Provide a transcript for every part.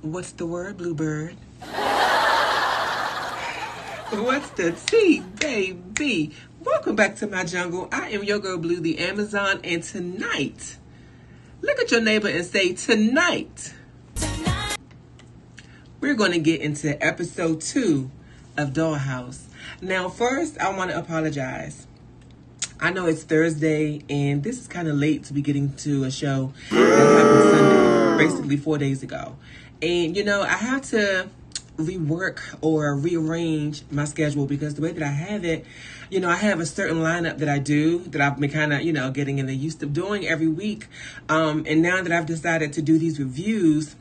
What's the word, Bluebird? What's the tea, baby? Welcome back to my jungle. I am your girl, Blue, the Amazon, and tonight, look at your neighbor and say, tonight, we're going to get into episode 2 of Dollhouse. Now, first, I want to apologize. I know it's Thursday, and this is kind of late to be getting to a show that happened Sunday, basically 4 days ago. And, I have to rework or rearrange my schedule because the way that I have it, I have a certain lineup that I do that I've been kind of, getting in the used to doing every week. And now that I've decided to do these reviews,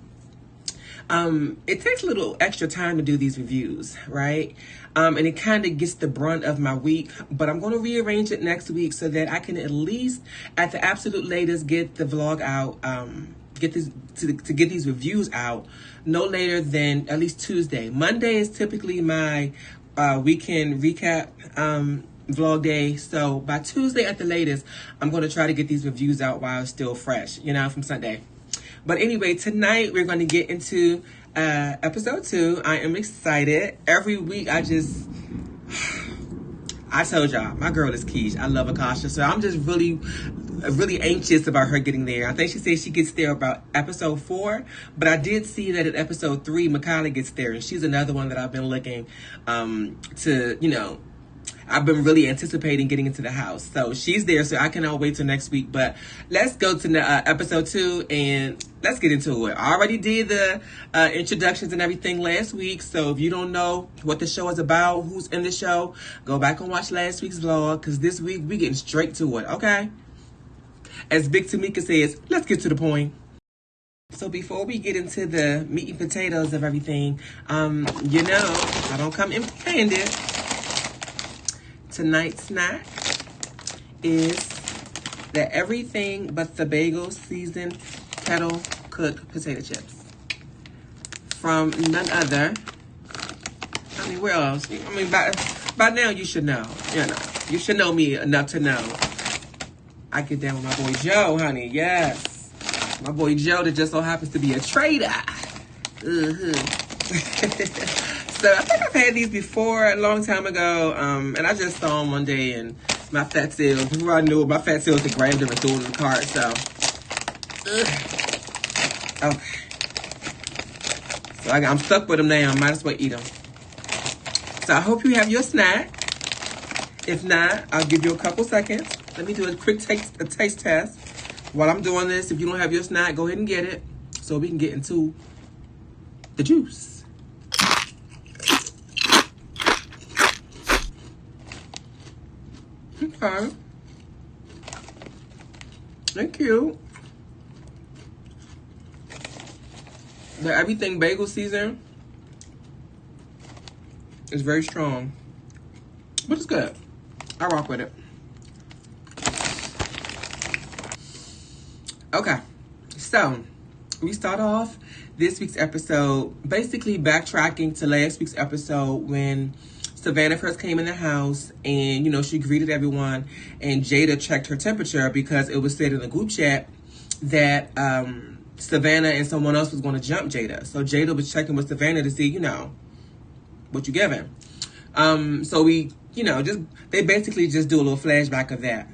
it takes a little extra time to do these reviews, right? And it kind of gets the brunt of my week, but I'm going to rearrange it next week so that I can at least, at the absolute latest, get the vlog out, get these reviews out no later than at least Tuesday. Monday is typically my weekend recap vlog day, so by Tuesday at the latest, I'm going to try to get these reviews out while it's still fresh, from Sunday. But anyway, tonight we're going to get into episode 2. I am excited. Every week I told y'all, my girl is Keish. I love Akasha. So I'm just really anxious about her getting there. I think she said she gets there about episode 4. But I did see that at episode 3, Makala gets there. And she's another one that I've been looking to, I've been really anticipating getting into the house. So she's there, so I cannot wait till next week. But let's go to episode 2 and let's get into it. I already did the introductions and everything last week. So if you don't know what the show is about, who's in the show, go back and watch last week's vlog. Because this week, we getting straight to it, okay? As Big Tamika says, let's get to the point. So before we get into the meat and potatoes of everything, I don't come empty-handed. Tonight's snack is the everything but the Bagel seasoned kettle cooked potato chips from none other. I mean, where else? I mean, by now you should know. You should know me enough to know. I get down with my boy Joe, honey. Yes, my boy Joe that just so happens to be a trader. So I think I've had these before a long time ago, and I just saw them one day, and my fat cells, before I knew it, my fat cells had grabbed them and threw them in the cart, so. Okay. So I'm stuck with them now. I might as well eat them. So I hope you have your snack. If not, I'll give you a couple seconds. Let me do a quick taste test. While I'm doing this, if you don't have your snack, go ahead and get it so we can get into the juice. Okay. Thank you. The everything bagel season is very strong, but it's good. I rock with it. Okay, so we start off this week's episode basically backtracking to last week's episode when Savannah first came in the house and, she greeted everyone and Jada checked her temperature because it was said in the group chat that Savannah and someone else was going to jump Jada. So Jada was checking with Savannah to see, what you giving. So we, they basically just do a little flashback of that.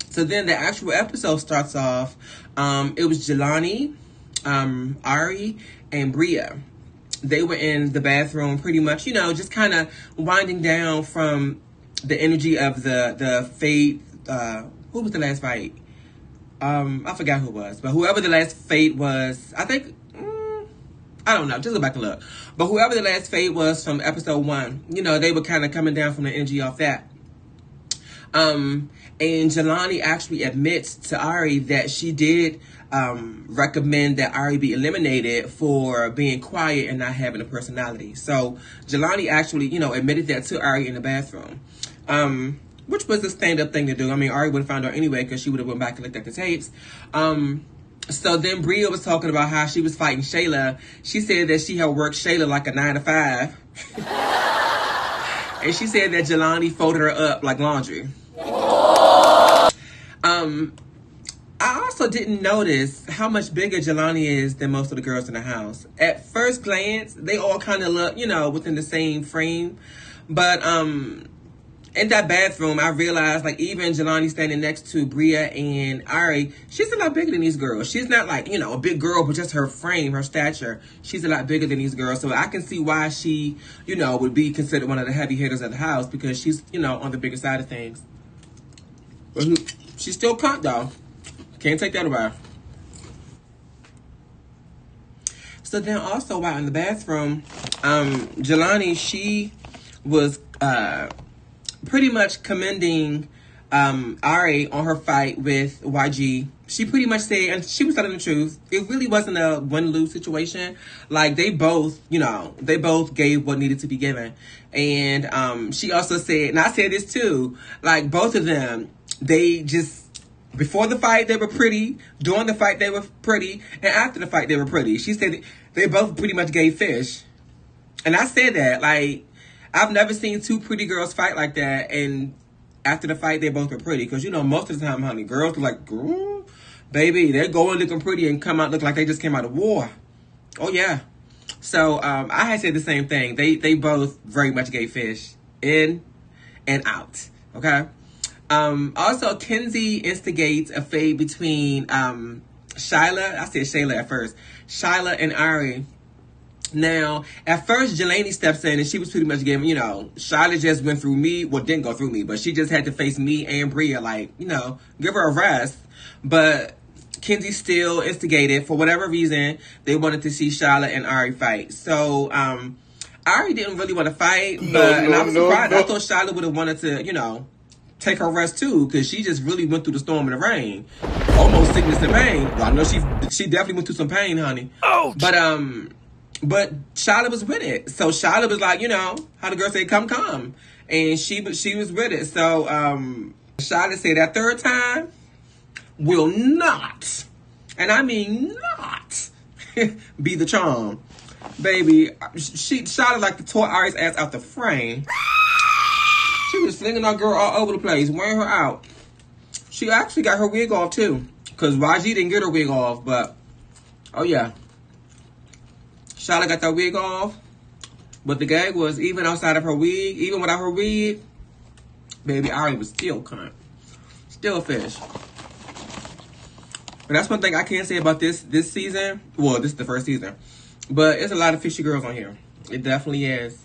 So then the actual episode starts off, it was Jelani, Ari, and Bria. They were in the bathroom pretty much, just kind of winding down from the energy of the fate. Who was the last fight? I forgot who it was. But whoever the last fate was, I think, I don't know. Just go back and look. But whoever the last fate was from episode 1, they were kind of coming down from the energy off that. And Jelani actually admits to Ari that she did recommend that Ari be eliminated for being quiet and not having a personality. So Jelani actually, admitted that to Ari in the bathroom, which was a stand-up thing to do. I mean, Ari would have found out anyway because she would have went back and looked at the tapes. So then Bria was talking about how she was fighting Shayla. She said that she had worked Shayla like a 9 to 5. And she said that Jelani folded her up like laundry. I also didn't notice how much bigger Jelani is than most of the girls in the house. At first glance, they all kind of look, within the same frame. But in that bathroom, I realized, like, even Jelani standing next to Bria and Ari, she's a lot bigger than these girls. She's not like, a big girl, but just her frame, her stature. She's a lot bigger than these girls. So I can see why she, would be considered one of the heavy hitters of the house, because she's, on the bigger side of things. But she's still cunt, though. Can't take that away. So then also, while in the bathroom, Jelani, she was pretty much commending Ari on her fight with YG. She pretty much said, and she was telling the truth, it really wasn't a win-lose situation. Like, they both gave what needed to be given. And she also said, and I said this too, like, both of them, they just, before the fight, they were pretty. During the fight, they were pretty. And after the fight, they were pretty. She said they both pretty much gave fish. And I said that, like, I've never seen two pretty girls fight like that, and after the fight, they both were pretty. Because, most of the time, honey, girls are like, girl, baby, they're going looking pretty and come out look like they just came out of war. Oh, yeah. So, I had said the same thing. They both very much gave fish. In and out. Okay? Also, Kenzie instigates a fade between Shyla. I said Shayla at first. Shyla and Ari. Now, at first, Jelani steps in and she was pretty much giving, Shyla just went through me. Well, didn't go through me, but she just had to face me and Bria, like, give her a rest. But Kenzie still instigated. For whatever reason, they wanted to see Shyla and Ari fight. So, Ari didn't really want to fight, and I was surprised. I thought Shyla would have wanted to, take her rest too, because she just really went through the storm and the rain. Almost sickness and pain. Well, I know she definitely went through some pain, honey. Ouch. But Shyla was with it. So Shyla was like, how the girl say, come. And she was with it. So Shyla said that third time will not, and I mean not, be the charm. Baby, Shyla like to tore Ari's ass out the frame. She was slinging that girl all over the place, wearing her out. She actually got her wig off too. Because YG didn't get her wig off, but, oh yeah. Shyla got that wig off, but the gag was, even outside of her wig, even without her wig, baby, Ari was still cunt. Still a fish. But that's one thing I can't say about this season. Well, this is the first season. But it's a lot of fishy girls on here. It definitely is.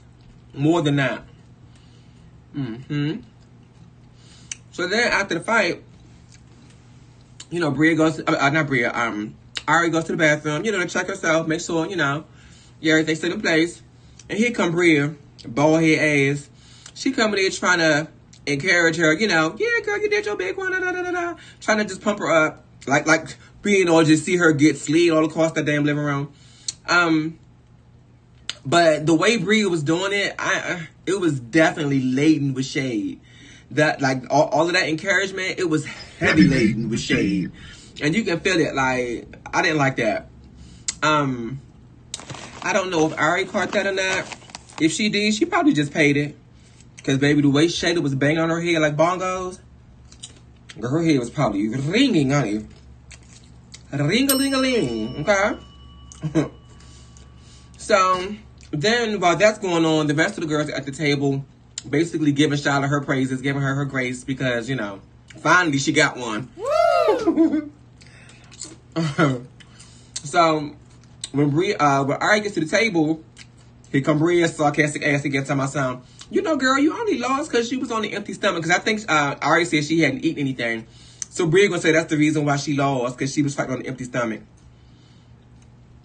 More than that. So then after the fight, Bria goes, not Bria, Ari goes to the bathroom, to check herself, make sure, everything's in place. And here come Bria, bald head ass. She coming in trying to encourage her, yeah, girl, you did your big one, trying to just pump her up, like Bria, just see her get slid all across the damn living room. But the way Bria was doing it, it was definitely laden with shade. That, like, all of that encouragement, it was heavy laden with shade. And you can feel it. Like, I didn't like that. I don't know if Ari caught that or not. If she did, she probably just paid it. Because, baby, the way Shayla was banging on her head like bongos, girl, her head was probably ringing, honey. Ring-a-ling-a-ling, okay? So, then, while that's going on, the rest of the girls at the table basically giving Shyla her praises, giving her her grace, because, finally she got one. Woo! So, when Ari gets to the table, here come Bria's sarcastic ass again, talking about something. Girl, you only lost because she was on the empty stomach. Because I think Ari said she hadn't eaten anything. So Bria gonna say that's the reason why she lost, because she was fighting on an empty stomach.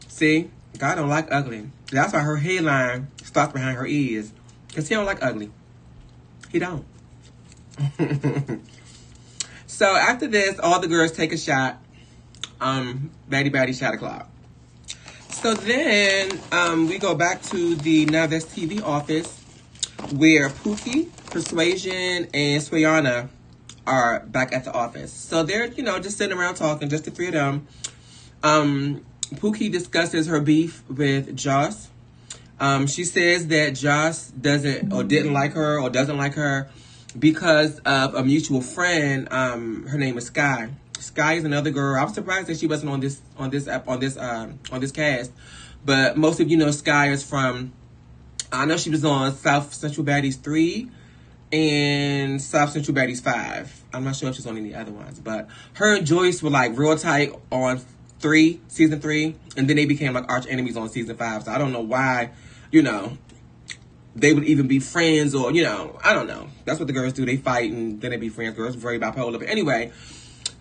See? God don't like ugly. That's why her hairline starts behind her ears. Because he don't like ugly. He don't. So after this, all the girls take a shot. Batty shot o'clock. So then we go back to the Now That's TV office, where Pookie, Persuasion, and Swayana are back at the office. So they're, just sitting around talking, just the three of them. Pookie discusses her beef with Joss. She says that Joss didn't like her or doesn't like her because of a mutual friend. Her name is Sky. Sky is another girl. I'm surprised that she wasn't on this cast. But most of you know Sky is from, I know she was on South Central Baddies 3 and South Central Baddies 5. I'm not sure if she's on any other ones, but her and Joyce were like real tight on season 3, and then they became like arch enemies on season 5. So I don't know why, you know, they would even be friends, or, you know, I don't know. That's what the girls do. They fight and then they be friends. Girls are very bipolar. But anyway,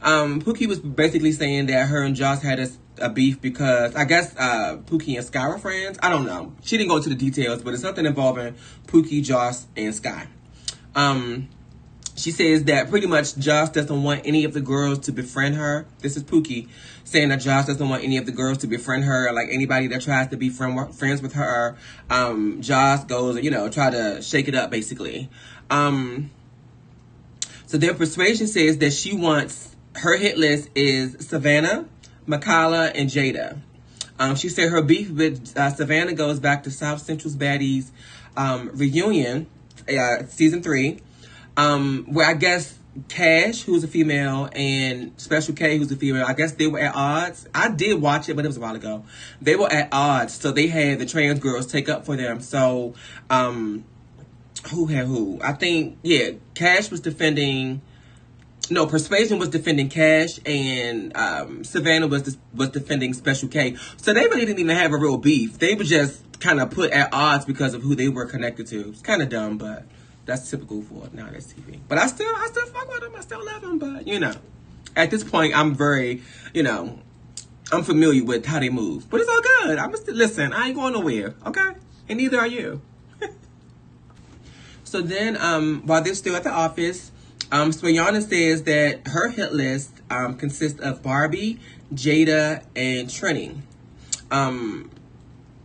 Pookie was basically saying that her and Joss had a beef because I guess Pookie and Sky were friends. I don't know. She didn't go into the details, but it's something involving Pookie, Joss, and Sky. She says that pretty much Joss doesn't want any of the girls to befriend her. This is Pookie saying that Joss doesn't want any of the girls to befriend her. Like anybody that tries to be friends with her, Joss goes and, you know, try to shake it up basically. So then Persuasion says that she wants, her hit list is Savannah, Makala, and Jada. She said her beef with Savannah goes back to South Central's Baddies reunion, season 3. Where I guess Cash, who's a female, and Special K, who's a female, I guess they were at odds. I did watch it, but it was a while ago. They were at odds, so they had the trans girls take up for them. So, who had who? I think, yeah, Cash was defending, no, Persuasion was defending Cash, and Savannah was defending Special K. So they really didn't even have a real beef. They were just kind of put at odds because of who they were connected to. It's kind of dumb, but that's typical for nowadays TV. But I still fuck with them. I still love them. But, you know, at this point, I'm very, you know, I'm familiar with how they move. But it's all good. I'm still, listen, I ain't going nowhere, okay? And neither are you. So then, while they're still at the office, Swayana says that her hit list consists of Barbie, Jada, and Trini.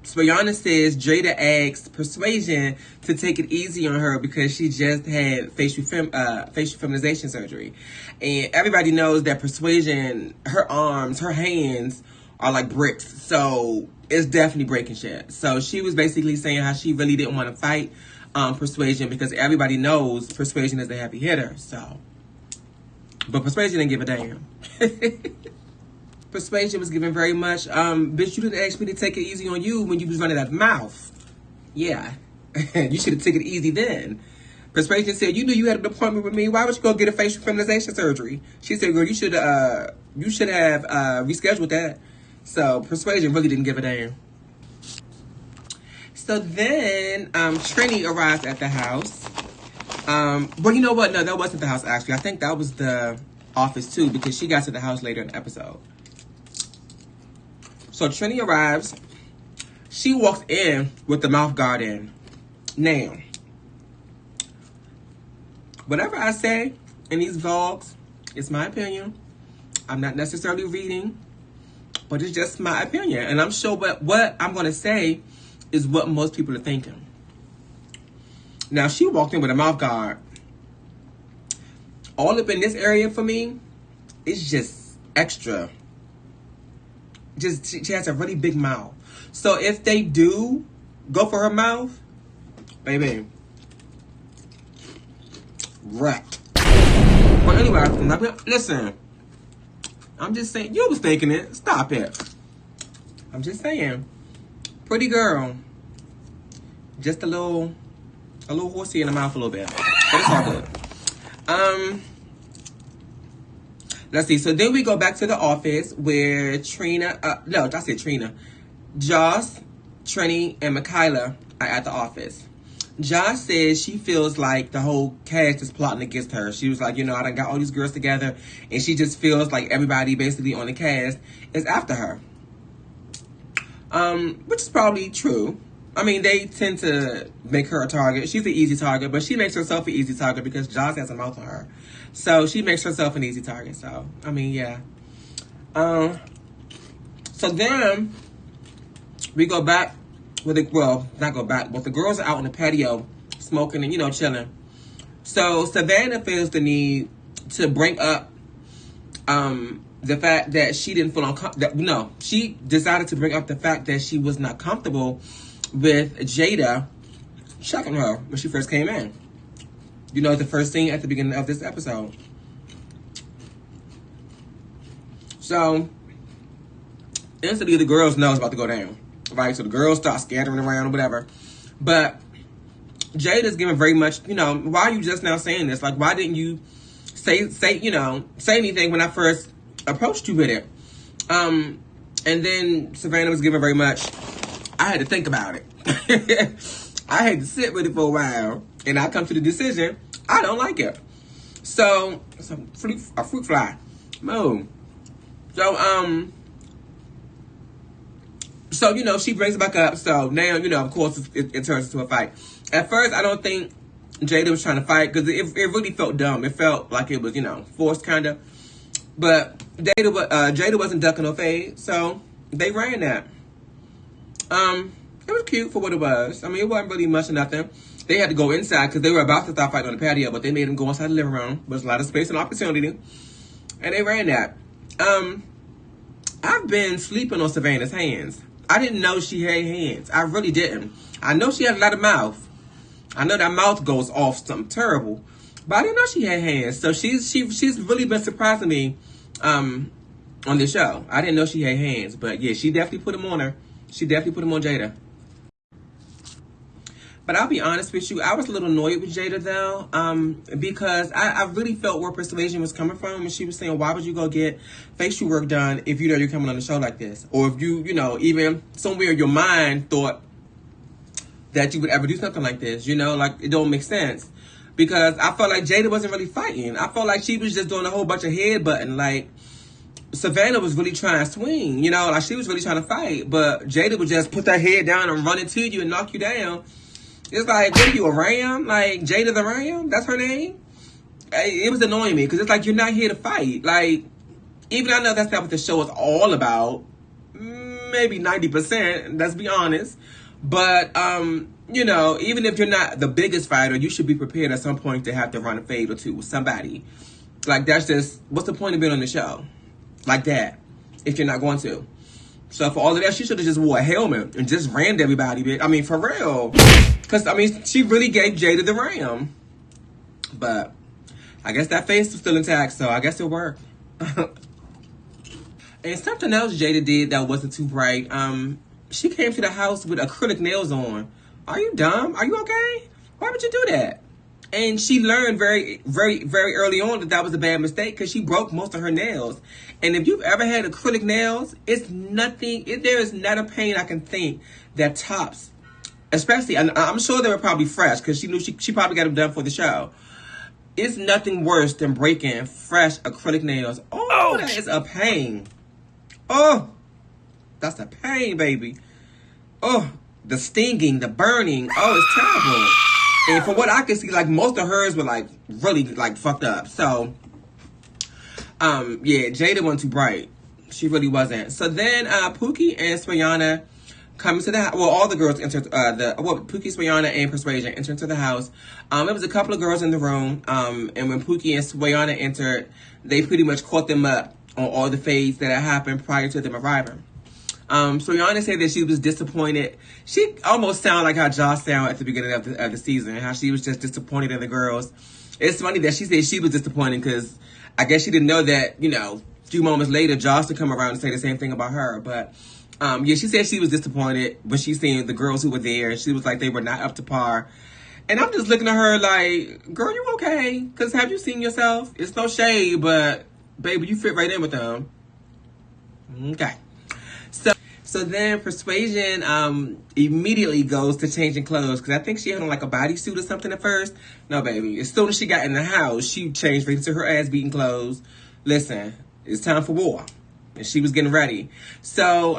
Swayana says Jada asked Persuasion to take it easy on her because she just had facial feminization surgery. And everybody knows that Persuasion, her arms, her hands are like bricks. So it's definitely breaking shit. So she was basically saying how she really didn't want to fight Persuasion because everybody knows Persuasion is the heavy hitter. So, but Persuasion didn't give a damn. Persuasion was given very much, bitch, you didn't ask me to take it easy on you when you was running that mouth. Yeah. You should have taken it easy then. Persuasion said, you knew you had an appointment with me. Why would you go get a facial feminization surgery? She said, girl, you should have rescheduled that. So Persuasion really didn't give a damn. So then Trini arrives at the house. Well, you know what? No, that wasn't the house, actually. I think that was the office, too, because she got to the house later in the episode. So Trini arrives. She walks in with the mouth guard in. Now, whatever I say in these vlogs, it's my opinion. I'm not necessarily reading, but it's just my opinion. And I'm sure what I'm going to say is what most people are thinking. Now, she walked in with a mouth guard. All up in this area for me, it's just extra. Just she has a really big mouth. So if they do go for her mouth, baby, wrecked. But anyway, listen. I'm just saying, you was thinking it. Stop it. I'm just saying. Pretty girl. Just a little horsey in the mouth a little bit. But it's all good. Let's see. So then we go back to the office where Trina, Joss, Trini, and Makayla are at the office. Joss says she feels like the whole cast is plotting against her. She was like, you know, I done got all these girls together, and she just feels like everybody basically on the cast is after her. Which is probably true. I mean, they tend to make her a target. She's an easy target, but she makes herself an easy target because Joss has a mouth on her. So she makes herself an easy target. So, I mean, yeah. So then we go back with not go back, but the girls are out on the patio smoking and, you know, chilling. So Savannah feels the need to bring up the fact that she didn't feel uncomfortable. No, she decided to bring up the fact that she was not comfortable with Jada checking her when she first came in. You know, the first scene at the beginning of this episode. So instantly the girls know it's about to go down, right? So the girls start scattering around or whatever. But Jada's giving very much, why are you just now saying this? Like, why didn't you say anything when I first approached you with it? And then Savannah was giving very much, I had to think about it. I had to sit with it for a while, and I come to the decision, I don't like it. So, a fruit fly. Move. So, she brings it back up. So now, of course, it turns into a fight. At first, I don't think Jada was trying to fight because it really felt dumb. It felt like it was, forced kind of. But Jada wasn't ducking or fade, so they ran that. It was cute for what it was. I mean, it wasn't really much of nothing. They had to go inside because they were about to start fighting on the patio, but they made them go inside the living room. There was a lot of space and opportunity, and they ran that. I've been sleeping on Savannah's hands. I didn't know she had hands. I really didn't. I know she had a lot of mouth. I know that mouth goes off something terrible, but I didn't know she had hands. So she's really been surprising me on this show. I didn't know she had hands, but yeah, she definitely put them on her. She definitely put them on Jada. But I'll be honest with you, I was a little annoyed with Jada though, because I really felt where Persuasion was coming from when she was saying, why would you go get facial work done if you know you're coming on a show like this? Or if you even somewhere in your mind thought that you would ever do something like this, like it don't make sense. Because I felt like Jada wasn't really fighting. I felt like she was just doing a whole bunch of headbutting. Like Savannah was really trying to swing, like she was really trying to fight. But Jada would just put that head down and run into you and knock you down. It's like, what are you, a ram? Like, Jada the Ram? That's her name? It was annoying me, because it's like, you're not here to fight. Like, even I know that's not what the show is all about. Maybe 90%, let's be honest. But, even if you're not the biggest fighter, you should be prepared at some point to have to run a fade or two with somebody. Like, that's just, what's the point of being on the show? Like that, if you're not going to. So for all of that, she should have just wore a helmet and just rammed everybody. I mean, for real. Because, she really gave Jada the ram. But I guess that face was still intact, so I guess it worked. And something else Jada did that wasn't too bright. She came to the house with acrylic nails on. Are you dumb? Are you okay? Why would you do that? And she learned very, very, very early on that was a bad mistake because she broke most of her nails. And if you've ever had acrylic nails, it's nothing. There is not a pain I can think that tops. Especially, and I'm sure they were probably fresh because she knew she probably got them done for the show. It's nothing worse than breaking fresh acrylic nails. Oh, that is a pain. Oh, that's a pain, baby. Oh, the stinging, the burning. Oh, it's terrible. And from what I could see, like, most of hers were, like, really, like, fucked up. So, yeah, Jada wasn't too bright. She really wasn't. So then, Pookie and Swayana come into the house. Well, all the girls entered, Pookie, Swayana, and Persuasion entered into the house. It was a couple of girls in the room. And when Pookie and Swayana entered, they pretty much caught them up on all the fades that had happened prior to them arriving. Swayana said that she was disappointed. She almost sounded like how Josh sounded at the beginning of the season, how she was just disappointed in the girls. It's funny that she said she was disappointed because I guess she didn't know that, a few moments later, Josh would come around and say the same thing about her. But, yeah, she said she was disappointed when she seen the girls who were there. She was like, they were not up to par. And I'm just looking at her like, girl, you okay? Because have you seen yourself? It's no shade, but, baby, you fit right in with them. Okay. So then Persuasion immediately goes to changing clothes because I think she had on like a bodysuit or something at first. No, baby. As soon as she got in the house, she changed right into her ass-beating clothes. Listen, it's time for war. And she was getting ready. So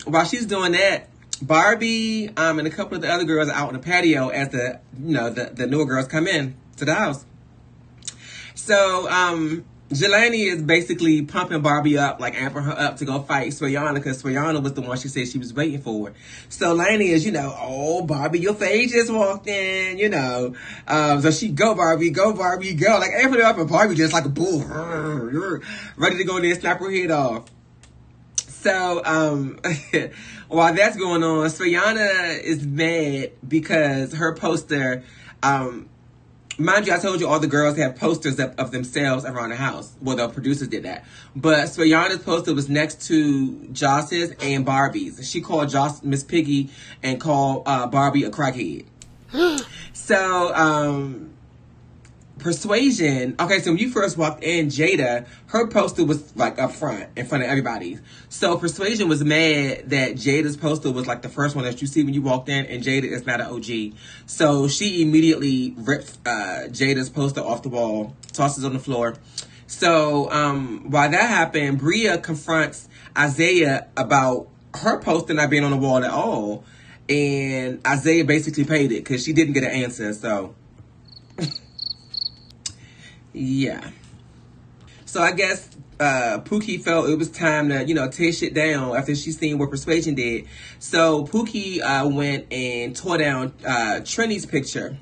while she's doing that, Barbie and a couple of the other girls are out on the patio as the newer girls come in to the house. So Jelani is basically pumping Barbie up, like amping her up to go fight Swayana because Swayana was the one she said she was waiting for. So Lani is, oh, Barbie, your face just walked in, So she, go Barbie, go. Like, amping her up and Barbie just like a bull, ready to go in there and snap her head off. So while that's going on, Swayana is mad because her poster, Mind you, I told you all the girls have posters of themselves around the house. Well, the producers did that. But Swayana's poster was next to Joss's and Barbie's. She called Joss Miss Piggy and called Barbie a crackhead. So, Persuasion. Okay, so when you first walked in, Jada, her poster was like up front, in front of everybody. So Persuasion was mad that Jada's poster was like the first one that you see when you walked in, and Jada is not an OG. So she immediately ripped Jada's poster off the wall, tosses it on the floor. So while that happened, Bria confronts Isaiah about her poster not being on the wall at all. And Isaiah basically paid it because she didn't get an answer, so... Yeah. So I guess Pookie felt it was time to, tear shit down after she seen what Persuasion did. So Pookie went and tore down Trini's picture.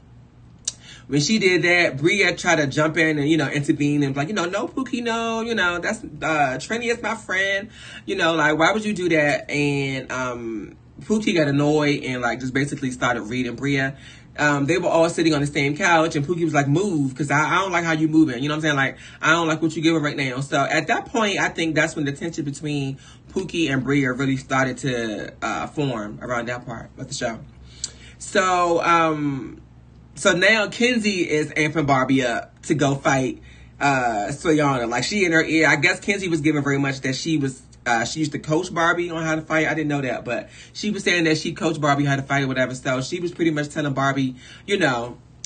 When she did that, Bria tried to jump in and, intervene and like, no, Pookie, no, that's Trini is my friend. Like, why would you do that? And Pookie got annoyed and like just basically started reading Bria. They were all sitting on the same couch, and Pookie was like, move, because I don't like how you moving. You know what I'm saying? Like, I don't like what you're giving right now. So at that point, I think that's when the tension between Pookie and Bria really started to form around that part of the show. So, so now Kenzie is amping Barbie up to go fight Swayana. Like, she in her ear. I guess Kenzie was giving very much that she used to coach Barbie on how to fight. I didn't know that, but she was saying that she coached Barbie how to fight or whatever. So she was pretty much telling Barbie,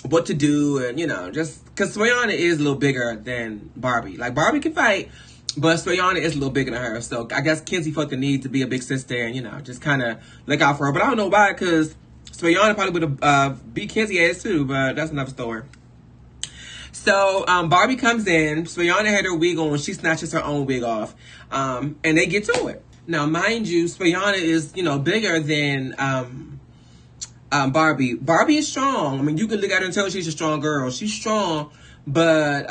what to do, and, just because Swayana is a little bigger than Barbie. Like, Barbie can fight, but Swayana is a little bigger than her. So I guess Kenzie felt the need to be a big sister and, just kind of look out for her. But I don't know why, because Swayana probably would have beat Kenzie ass too, but that's another story. So Barbie comes in. Swayana had her wig on. She snatches her own wig off. And they get to it. Now, mind you, Swayana is, bigger than Barbie. Barbie is strong. I mean, you can look at her and tell she's a strong girl. She's strong. But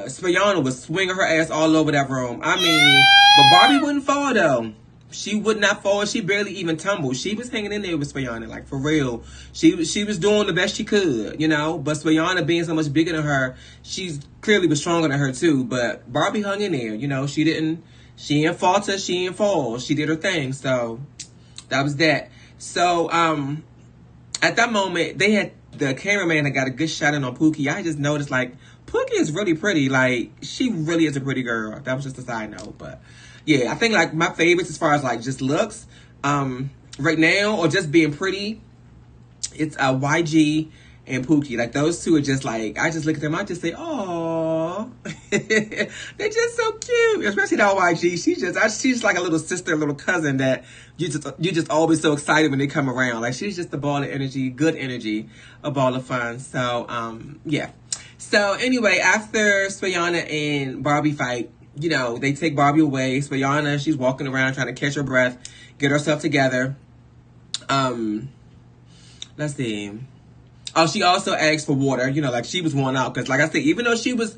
Swayana was swinging her ass all over that room. I mean, but Barbie wouldn't fall, though. She would not fall. She barely even tumbled. She was hanging in there with Swayana, like, for real. She was doing the best she could, But Swayana, being so much bigger than her, she clearly was stronger than her, too. But Barbie hung in there, She didn't falter. She didn't fall. She did her thing. So that was that. So at that moment, they had the cameraman that got a good shot in on Pookie. I just noticed, like, Pookie is really pretty. Like, she really is a pretty girl. That was just a side note, but... Yeah, I think, like, my favorites as far as, like, just looks right now, or just being pretty, it's YG and Pookie. Like, those two are just, like, I just look at them, I just say, oh, they're just so cute. Especially that YG. She's like a little sister, a little cousin that you just always so excited when they come around. Like, she's just a ball of energy, good energy, a ball of fun. So, yeah. So, anyway, after Swayana and Barbie fight, they take Barbie away. Swayana, she's walking around trying to catch her breath, get herself together. Let's see. Oh, she also asked for water, like she was worn out. Because like I said, even though she was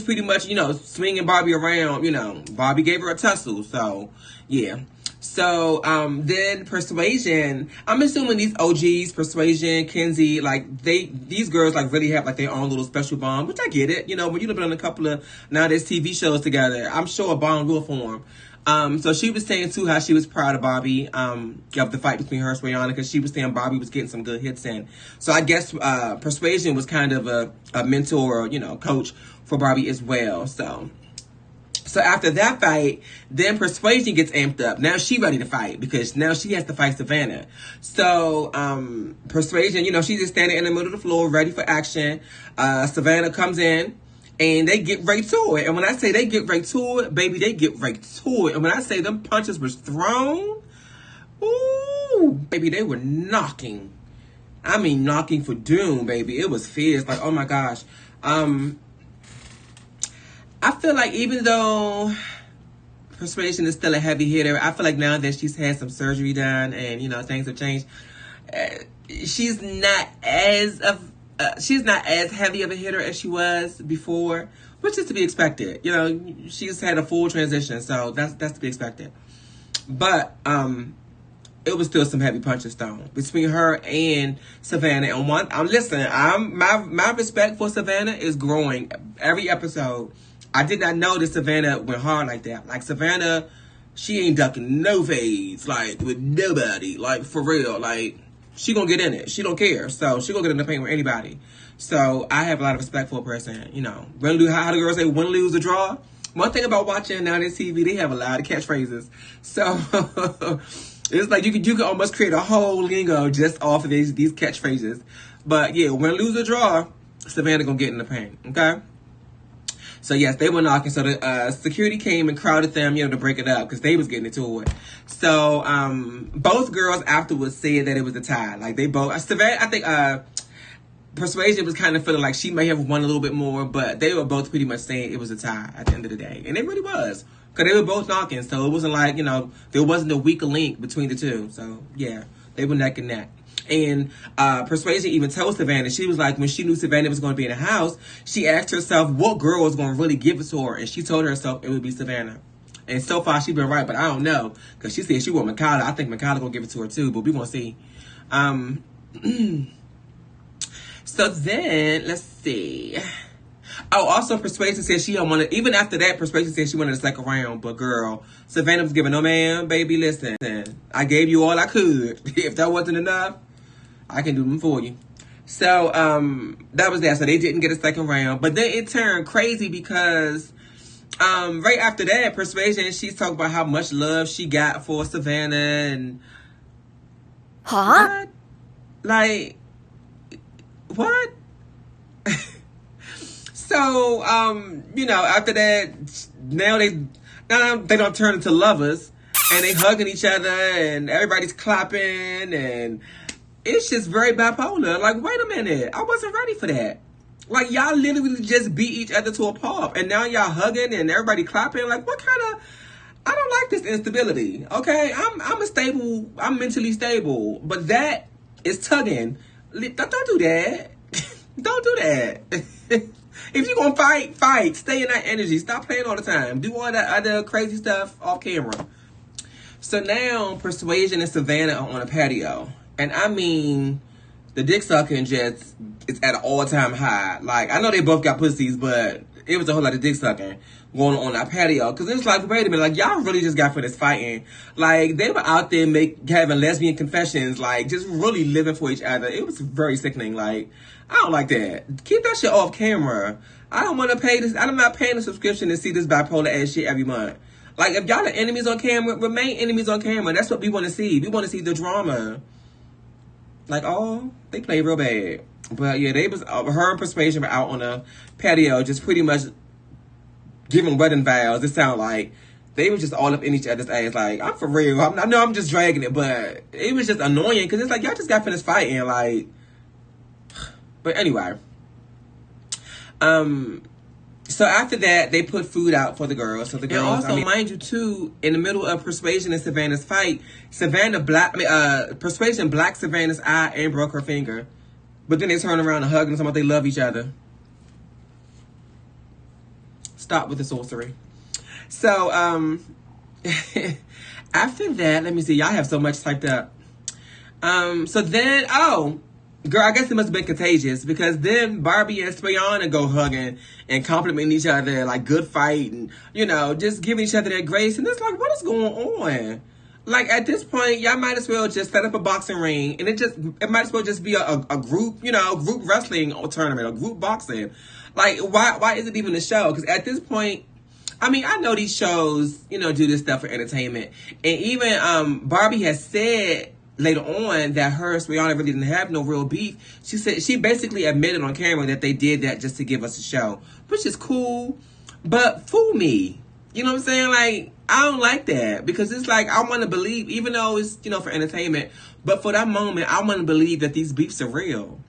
pretty much, swinging Barbie around, Barbie gave her a tussle. So, yeah. So, then Persuasion, I'm assuming these OGs, Persuasion, Kenzie, like, these girls, like, really have, like, their own little special bond, which I get it. When you've been on a couple of, nowadays, TV shows together, I'm sure a bond will form. So she was saying, too, how she was proud of Barbie, of the fight between her and Swayana, because she was saying Barbie was getting some good hits in. So I guess, Persuasion was kind of a mentor or, coach for Barbie as well, So after that fight, then Persuasion gets amped up. Now she ready to fight because now she has to fight Savannah. So Persuasion, she's just standing in the middle of the floor ready for action. Savannah comes in and they get right to it. And when I say they get right to it, baby, they get right to it. And when I say them punches was thrown, ooh, baby, they were knocking. I mean, knocking for doom, baby. It was fierce. Like, oh my gosh. I feel like even though Persuasion is still a heavy hitter, I feel like now that she's had some surgery done and, things have changed, she's not as heavy of a hitter as she was before, which is to be expected. She's had a full transition, so that's to be expected. But it was still some heavy punches thrown between her and Savannah. And my respect for Savannah is growing every episode. I did not know that Savannah went hard like that. Like, Savannah, she ain't ducking no fades, like, with nobody. Like, for real. Like, she gonna get in it. She don't care. So, she gonna get in the paint with anybody. So, I have a lot of respect for a person, you know. How the girls say, win, lose, or draw. One thing about watching now this TV, they have a lot of catchphrases. So, it's like you could almost create a whole lingo just off of these catchphrases. But, yeah, win, lose, or draw, Savannah gonna get in the paint, okay? So, yes, they were knocking. So, the security came and crowded them, you know, to break it up because they was getting into it. So, both girls afterwards said that it was a tie. Like, they both... Savannah, I think... Persuasion was kind of feeling like she may have won a little bit more, but they were both pretty much saying it was a tie at the end of the day. And it really was. Because they were both knocking. So, it wasn't like, you know, there wasn't a weak link between the two. So, yeah, they were neck and neck. And Persuasion even told Savannah, she was like, when she knew Savannah was going to be in the house, she asked herself what girl was going to really give it to her. And she told herself it would be Savannah. And so far, she's been right, but I don't know. Because she said she want Mikayla. I think Mikayla going to give it to her too, but we going to see. So then, let's see. Oh, also, Persuasion said she don't want to, even after that, Persuasion said she wanted a second round. But girl, Savannah was giving, no man, baby, listen. I gave you all I could. If that wasn't enough, I can do them for you. So, that was that. So they didn't get a second round. But then it turned crazy because, right after that, Persuasion, she's talking about how much love she got for Savannah and... Huh? What? Like... What? So, you know, after that, now they don't turn into lovers, and they hugging each other, and everybody's clapping, and it's just very bipolar. Like, wait a minute, I wasn't ready for that. Like, y'all literally just beat each other to a pulp, and now y'all hugging and everybody clapping. Like, what kind of... I don't like this instability. Okay, I'm mentally stable, but that is tugging. Don't do that. Don't do that. If you're going to fight. Stay in that energy. Stop playing all the time. Do all that other crazy stuff off camera. So now, Persuasion and Savannah are on a patio. And I mean, the dick sucking just is at an all-time high. Like, I know they both got pussies, but it was a whole lot of dick sucking going on that patio. Because it's like, wait a minute, like, y'all really just got finished fighting. Like, they were out there having lesbian confessions, like, just really living for each other. It was very sickening. Like, I don't like that. Keep that shit off camera. I don't want to pay this. I'm not paying a subscription to see this bipolar ass shit every month. Like, if y'all are enemies on camera, remain enemies on camera. That's what we want to see. We want to see the drama. Like, oh, they play real bad. But yeah, her and Persuasion were out on a patio, just pretty much giving wedding vows. It sounded like they were just all up in each other's ass. Like, I'm for real. I know I'm just dragging it, but it was just annoying because it's like y'all just got finished fighting. Like, but anyway. So after that, they put food out for the girls. So the girls, and also, mind you, too, in the middle of Persuasion and Savannah's fight, Persuasion blacked Savannah's eye and broke her finger. But then they turn around and hug and somebody they love each other. Stop with the sorcery. So, after that, let me see. Y'all have so much typed up. So then, girl, I guess it must have been contagious because then Barbie and Spianna go hugging and complimenting each other, like, good fight and, you know, just giving each other that grace. And it's like, what is going on? Like, at this point, y'all might as well just set up a boxing ring and it might as well just be a group, you know, group wrestling tournament, a group boxing. Like, why is it even a show? Because at this point, I mean, I know these shows, you know, do this stuff for entertainment. And even Barbie has said later on that her and Spianna really didn't have no real beef. She said she basically admitted on camera that they did that just to give us a show, which is cool, but fool me. You know what I'm saying? Like, I don't like that because it's like I want to believe, even though it's, you know, for entertainment, but for that moment, I want to believe that these beefs are real.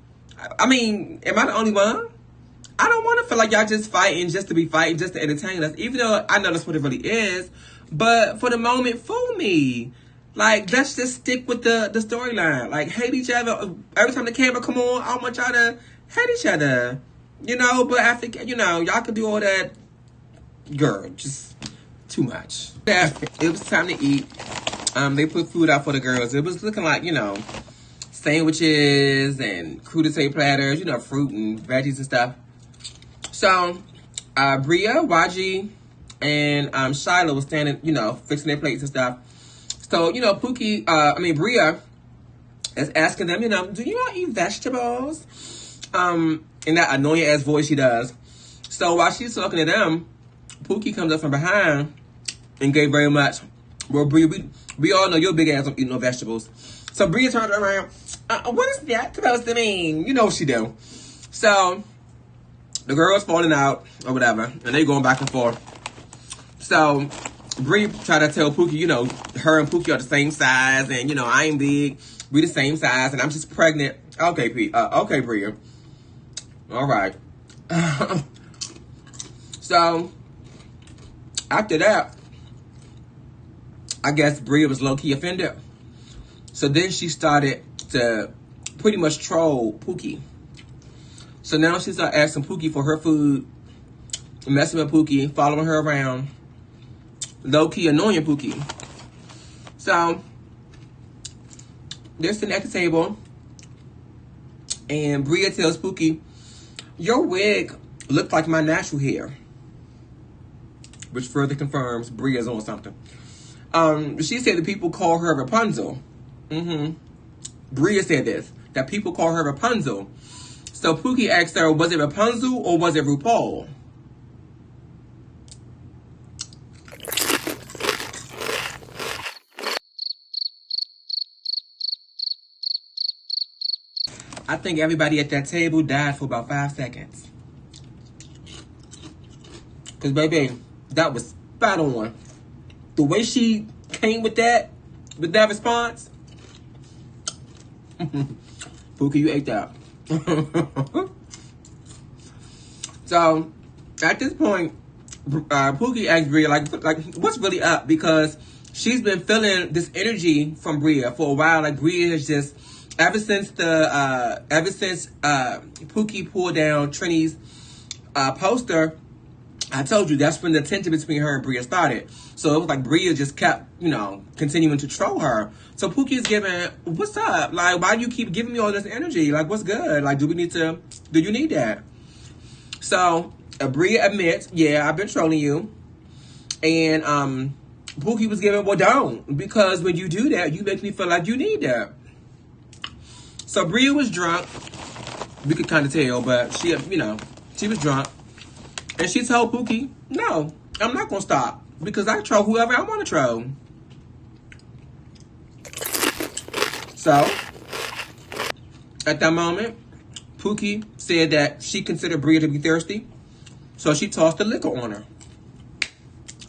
I mean, am I the only one? I don't want to feel like y'all just fighting just to be fighting, just to entertain us, even though I know that's what it really is. But for the moment, fool me. Like, let's just stick with the storyline. Like, hate each other. Every time the camera come on, I want y'all to hate each other. You know, but after, you know, y'all can do all that. Girl, just too much. It was time to eat. They put food out for the girls. It was looking like, sandwiches and crudité platters, fruit and veggies and stuff. So, Bria, YG, and Shiloh was standing, fixing their plates and stuff. So, Bria is asking them, do you not eat vegetables? In that annoying ass voice she does. So while she's talking to them, Pookie comes up from behind and gave very much. Well, Bria, we all know your big ass don't eat no vegetables. So Bria turned around. What is that supposed to mean? You know what she do. So the girl's falling out or whatever, and they going back and forth. So Bria tried to tell Pookie, her and Pookie are the same size, and I ain't big. We the same size, and I'm just pregnant. Okay, okay, Bria. All right. So after that, I guess Bria was low-key offended. So then she started to pretty much troll Pookie. So now she started asking Pookie for her food, messing with Pookie, following her around, low-key annoying Pookie. So they're sitting at the table, and Bria tells Pookie, your wig looked like my natural hair. Which further confirms Bria's on something. She said that people call her Rapunzel. Bria said this, that people call her Rapunzel. So Pookie asked her, was it Rapunzel or was it RuPaul? I think everybody at that table died for about 5 seconds. Because, baby, that was spot on. The way she came with that response. Pookie, you ate that. So, at this point, Pookie asked Bria, like, what's really up? Because she's been feeling this energy from Bria for a while. Like, Bria has just... Ever since Pookie pulled down Trini's poster, I told you that's when the tension between her and Bria started. So it was like Bria just kept, continuing to troll her. So Pookie is giving, what's up? Like, why do you keep giving me all this energy? Like, what's good? Like, do you need that? So Bria admits, yeah, I've been trolling you. And Pookie was giving, well, don't. Because when you do that, you make me feel like you need that. So Bria was drunk. We could kind of tell, but she was drunk. And she told Pookie, no, I'm not going to stop. Because I troll whoever I want to troll. So, at that moment, Pookie said that she considered Bria to be thirsty. So she tossed the liquor on her.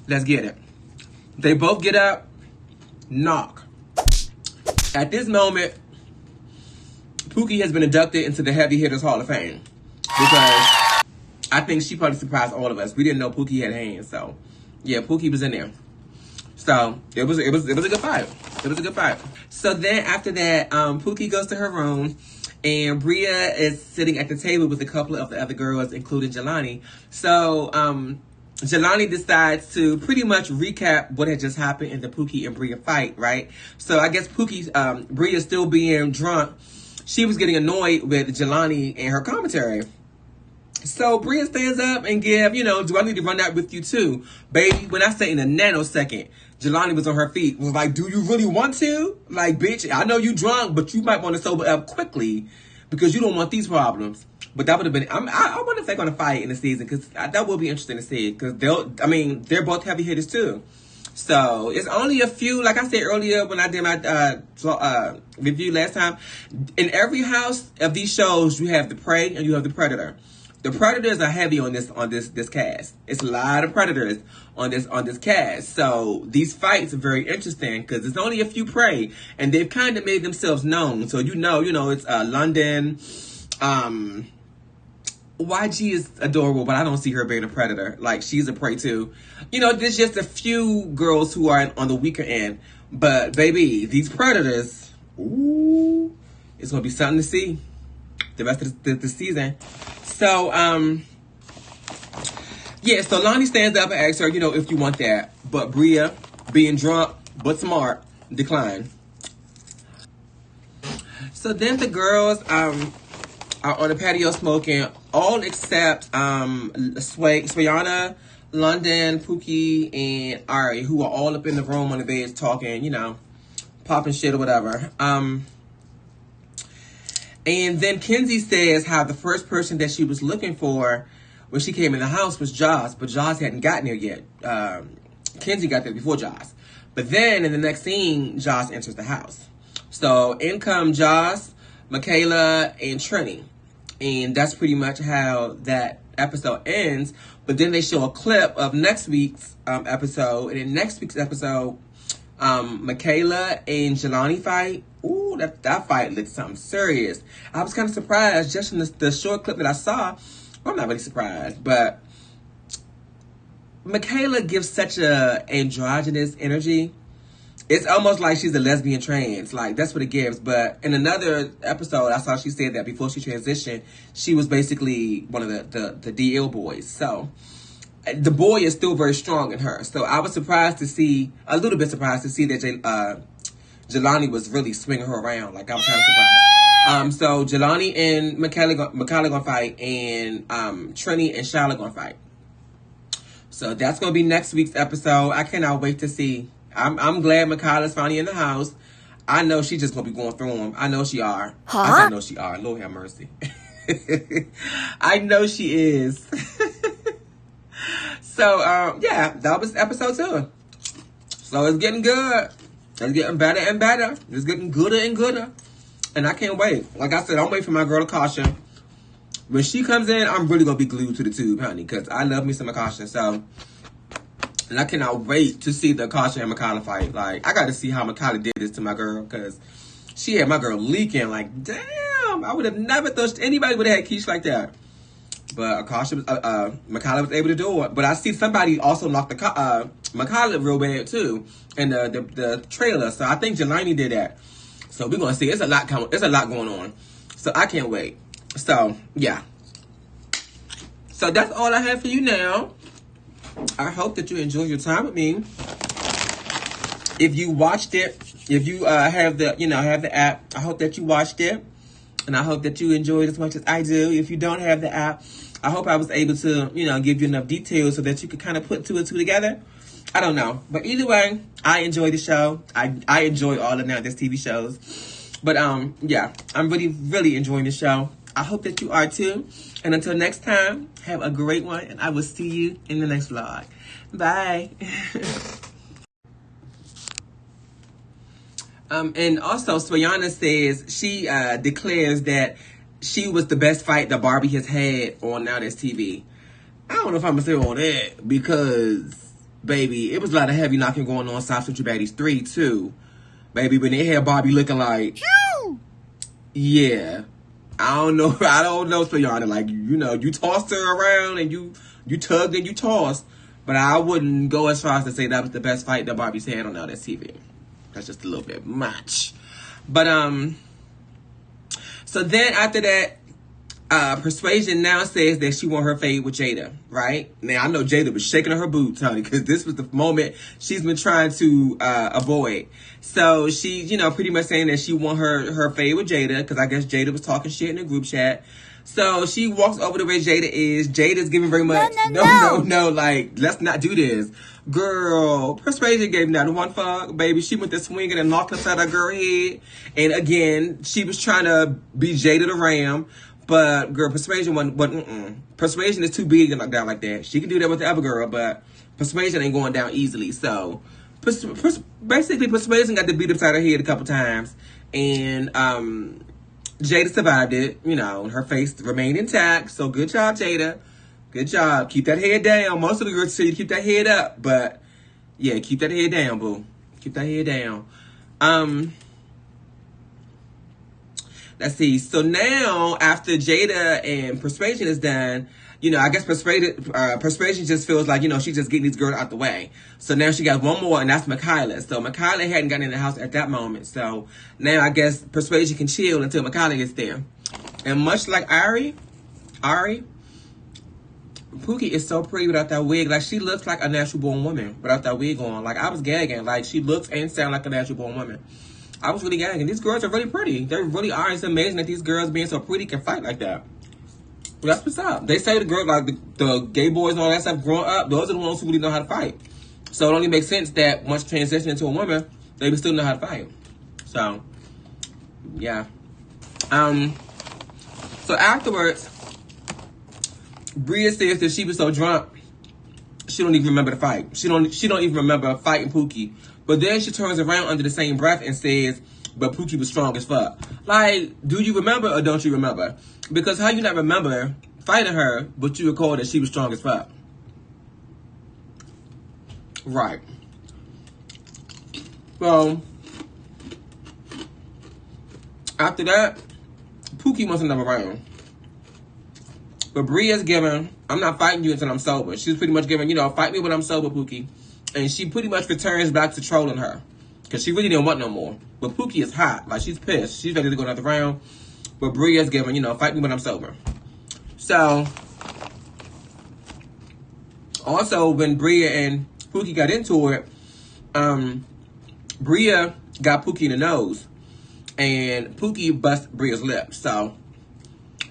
Let's get it. They both get up, knock. At this moment, Pookie has been inducted into the Heavy Hitters Hall of Fame. Because I think she probably surprised all of us. We didn't know Pookie had hands, so yeah, Pookie was in there. So it was a good fight. It was a good fight. So then after that, Pookie goes to her room, and Bria is sitting at the table with a couple of the other girls, including Jelani. So Jelani decides to pretty much recap what had just happened in the Pookie and Bria fight, right? So I guess Bria still being drunk, she was getting annoyed with Jelani and her commentary. So Bria stands up and do I need to run that with you too? Baby, when I say in a nanosecond, Jelani was on her feet. Was like, do you really want to? Like, bitch, I know you drunk, but you might want to sober up quickly because you don't want these problems. But that would have been, I wonder if they're going to fight in the season, because that will be interesting to see. Because they're both heavy hitters too. So it's only a few, like I said earlier when I did my review last time. In every house of these shows, you have the prey and you have the predator. The predators are heavy on this cast. It's a lot of predators on this cast. So these fights are very interesting because there's only a few prey, and they've kind of made themselves known. So it's London. YG is adorable, but I don't see her being a predator. Like, she's a prey too. There's just a few girls who are on the weaker end. But baby, these predators, ooh, it's gonna be something to see the rest of the season. So, so Lonnie stands up and asks her, if you want that. But Bria, being drunk but smart, decline. So then the girls are on the patio smoking, all except Swayana, London, Pookie, and Ari, who are all up in the room on the beds talking, you know, popping shit or whatever. And then Kenzie says how the first person that she was looking for when she came in the house was Joss, but Joss hadn't gotten there yet. Kenzie got there before Joss. But then in the next scene, Joss enters the house. So in come Joss, Michaela, and Trini. And that's pretty much how that episode ends. But then they show a clip of next week's episode. And in next week's episode, Michaela and Jelani fight. Ooh, that fight looked something serious. I was kind of surprised just from the short clip that I saw. Well, I'm not really surprised, but Michaela gives such a androgynous energy. It's almost like she's a lesbian trans. Like, that's what it gives. But in another episode, I saw she said that before she transitioned, she was basically one of the DL boys. So the boy is still very strong in her. So I was surprised to see, a little bit surprised to see that Jelani was really swinging her around. Like, I was kind of surprised. So Jelani and Michaela gonna fight, and Trini and Charlotte gonna fight. So that's gonna be next week's episode. I cannot wait to see. I'm glad Michaela's finally in the house. I know she's just gonna be going through them. I know she are. Huh? I know she are. Lord have mercy. I know she is. So yeah, that was episode 2. So it's getting good. It's getting better and better. It's getting gooder and gooder. And I can't wait. Like I said, I'm waiting for my girl Akasha. When she comes in, I'm really going to be glued to the tube, honey. Because I love me some Akasha. So, and I cannot wait to see the Akasha and Michaela fight. Like, I got to see how Michaela did this to my girl. Because she had my girl leaking. Like, damn. I would have never thought anybody would have had Keish like that. But Akasha was, Michaela was able to do it. But I see somebody also knocked the Michaela real bad, too. In the trailer. So, I think Jelani did that. So, we're going to see. It's a lot going on. So, I can't wait. So, yeah. So, that's all I have for you now. I hope that you enjoyed your time with me. If you watched it, if you have the app, I hope that you watched it. And I hope that you enjoyed as much as I do. If you don't have the app, I hope I was able to, give you enough details so that you could kind of put 2 and 2 together. I don't know. But either way, I enjoy the show. I enjoy all of this TV shows. But, yeah, I'm really, really enjoying the show. I hope that you are too. And until next time, have a great one. And I will see you in the next vlog. Bye. And also, Swayana says she declares that she was the best fight that Barbie has had on Now That's TV. I don't know if I'm going to say all that because, baby, it was a lot of heavy knocking going on South Central Baddies 3, too. Baby, when they had Barbie looking like, yeah. I don't know, Swayana. Like, you tossed her around and you tugged and you tossed. But I wouldn't go as far as to say that was the best fight that Barbie's had on Now That's TV. That's just a little bit much. But, so then after that, Persuasion now says that she want her fade with Jada, right? Now, I know Jada was shaking her boots, honey, because this was the moment she's been trying to avoid. So she, pretty much saying that she want her fade with Jada, because I guess Jada was talking shit in the group chat. So she walks over to where Jada is. Jada's giving very much, no, like, let's not do this. Girl, Persuasion gave not one fuck, baby. She went to swinging and knocked upside her girl head. And again, she was trying to be Jada the Ram. But, girl, Persuasion wasn't, Persuasion is too big to knock down like that. She can do that with the other girl, but Persuasion ain't going down easily. So, basically, Persuasion got to beat upside her head a couple times. And, Jada survived it. Her face remained intact. So, good job, Jada. Good job. Keep that head down. Most of the girls say you keep that head up. But, yeah, keep that head down, boo. Keep that head down. Let's see. So now, after Jada and Persuasion is done, I guess Persuasion just feels like, she's just getting these girls out the way. So now she got one more, and that's Michaela. So Michaela hadn't gotten in the house at that moment. So now I guess Persuasion can chill until Michaela gets there. And much like Ari, Pookie is so pretty without that wig. Like, she looks like a natural born woman without that wig on. Like, I was gagging. Like, she looks and sounds like a natural born woman. I was really gagging. These girls are really pretty. They really are. It's amazing that these girls being so pretty can fight like that. But that's what's up. They say the girls, like the gay boys and all that stuff growing up, those are the ones who really know how to fight. So it only makes sense that once transition into a woman, they would still know how to fight. So, yeah. So afterwards, Bria says that she was so drunk, she don't even remember the fight. She don't even remember fighting Pookie. But then she turns around under the same breath and says, but Pookie was strong as fuck. Like, do you remember or don't you remember? Because how you not remember fighting her, but you recall that she was strong as fuck? Right. So, after that, Pookie wasn't never around. But Bria's giving, I'm not fighting you until I'm sober. She's pretty much giving, fight me when I'm sober, Pookie. And she pretty much returns back to trolling her. Because she really didn't want no more. But Pookie is hot. Like, she's pissed. She's ready to go another round. But Bria's giving, fight me when I'm sober. So, also, when Bria and Pookie got into it, Bria got Pookie in the nose. And Pookie bust Bria's lip. So,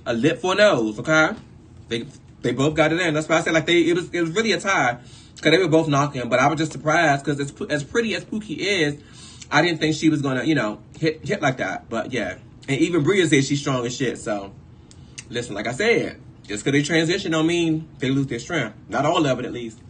a lip for a nose, okay? They both got it in. That's why I said, like, it was really a tie. Because they were both knocking. But I was just surprised. Because as pretty as Pookie is, I didn't think she was going to, hit like that. But, yeah. And even Bria said she's strong as shit. So, listen, like I said, just because they transition don't mean they lose their strength. Not all of it, at least.